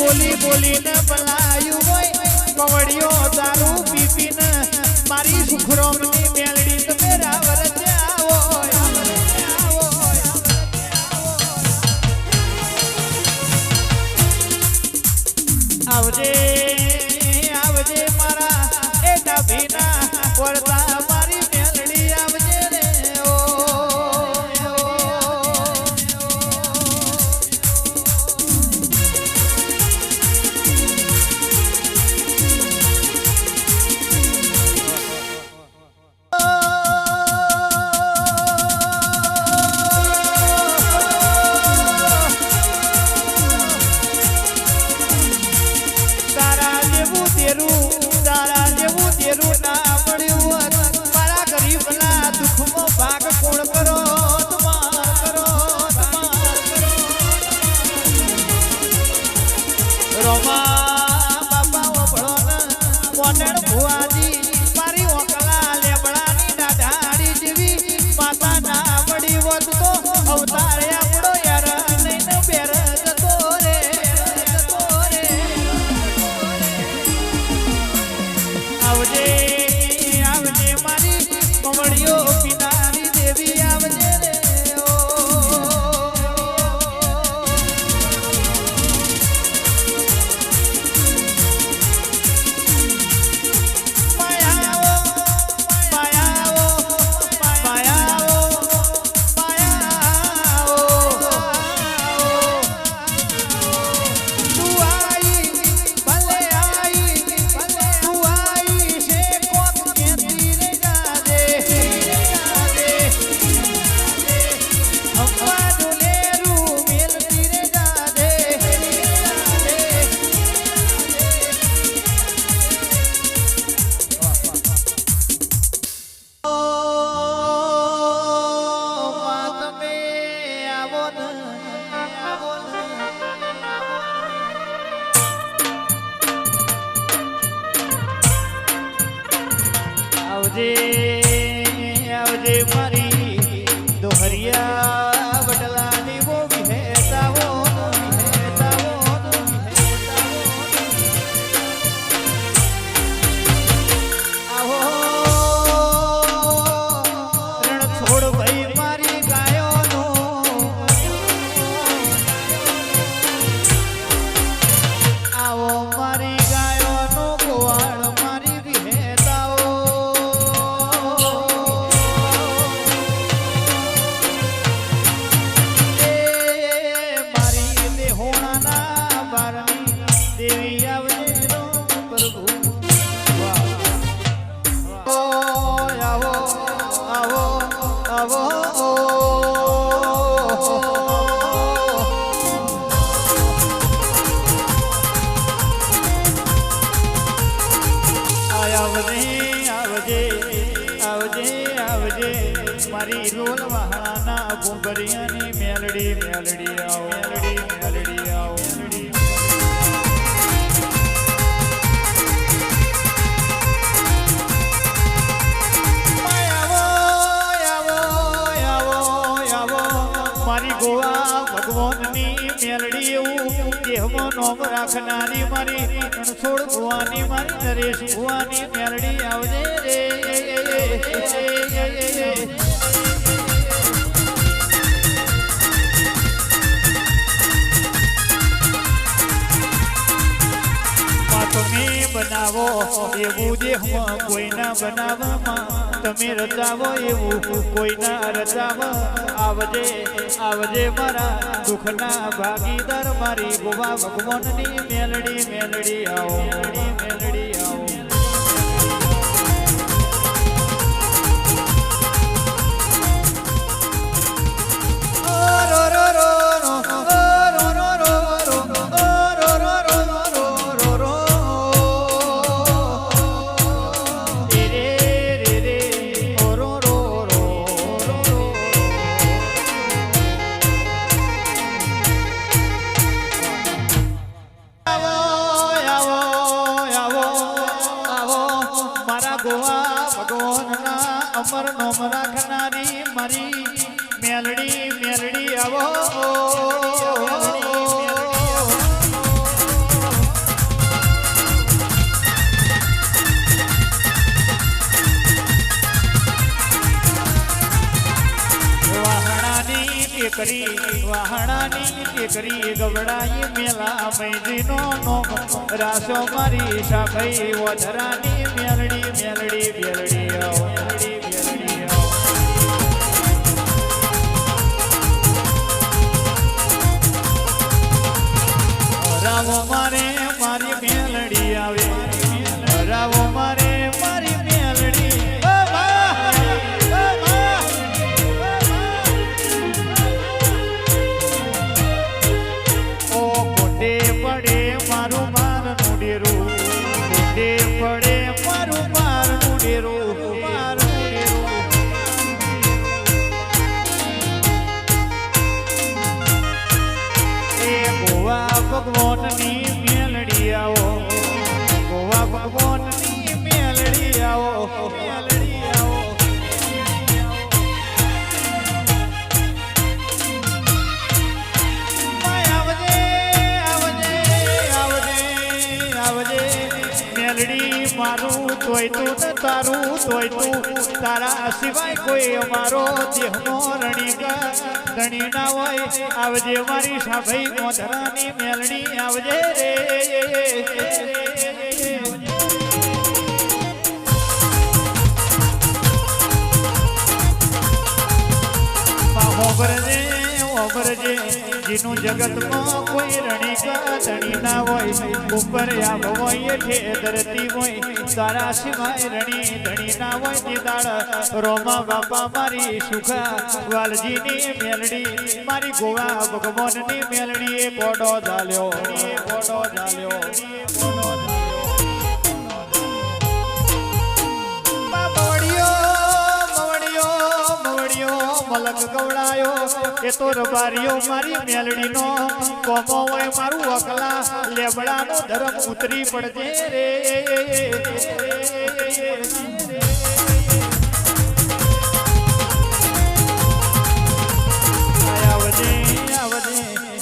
બોલી બોલીને બલાયું હોય કવડિયો દારૂ પીપીને મારી સુખરોમની મેલડી તમે રાવર આવજે આવજે મારા એ ડાભીના વરતા મારી મેલડી આવજે રે આવજે મારી દોહરિયા વડલાની વો વિહેતાવો આવો રણ છોડ ભાઈ મારી ગાયોનો આવો મારી ગાયોનો ગોવાળ મારી વિહેતાવો મારી રોલ વહાણા ગુંગરિયાની મેલડી મેલડી આવો મેલડી મેલડી આવો મેલડી મારી ગોવા ભગવાનની મેલડી એવું દેહમાં નોમ રાખનારી મારી રણછોડ ભુવાની મારી નરેશ ભુવાની મેલડી આવજે રે તમે બનાવો એવું દેહમાં કોઈના બનાવવામાં તમે રચાવો એવું કોઈના રચાવ આવજે આવજે મારા દુઃખના ભાગીદાર મારી ગોવા ભગવાનની મેલડી મેલડી આવો મેલડી આવો અમર નોમ રાખનારી મારી મેલડી મેલડી આવો વાહણાની દીકરી ગવડાઈ મેલા મૈજીનો નોમ રાસો મારી શાભાઈ વધરાની મેલડી મેલડી બેલડી આવો મેલડી બેલડી આવો રાવો મારે મારી મેલડી આવે રાવો મારે મારી મેલડી મારું મારનું ડેરું ડે પડે મારું મારનું ડેરું મારનું ડેરું એ ગોવા ભગવાનની મેલડી આવો ગોવા ભગવાનની મેલડી આવો મેલડી આવો મેલડી મારું તોય તું ને તારું તોય તું તારા સિવાય કોઈ અમારો દેહનો રણીકા ધણી ના હોય આવજે મારી સાભાઈ મોઢરાની મેલડી આવજે રે ઓબરજે જીનું જગતમાં કોઈ રણીકા ધણી ના હોય ઉપર આવ હોય કે ધરતી હોય તારા સિવાય રણી ધણી ના હોય દીદાળ રોમા બાપા મારી સુખા વાલજીની મેલડી મારી ગોવા ભગવાનની મેલડી એ કોડો ઝાલ્યો કોડો ઝાલ્યો મલક ગવડાયો એ તો રબારીઓ મારી મેલડીનો કોમો હોય મારું અકલા લેબડાનો ધર્મ ઉતરી પડજે રે આવજે આવજે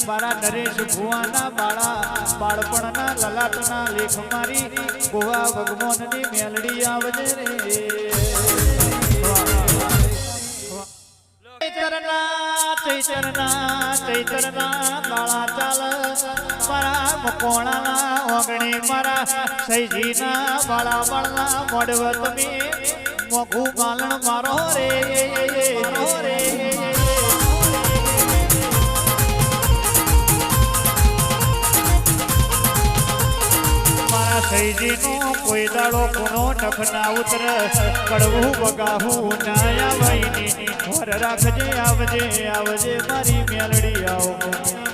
મારા નરેશ ભુવાના બાળા બાળપણના લલાટના લેખ મારી ગોવા ભગવાનની મેલડી આવજે રે ચૈતરના બાળા ચાલ મારા મકોણાના ઓગણી મારા સૈજીના બાળા બાળના મોડવ તમે મોઘું માલણ મારો રે સૈજીનો કોઈ દાડો કોનો નખ ના ઉતર કડવું બગાવું ના ભાઈની ઘર રાખજે આવજે આવજે મારી મેલડી આવો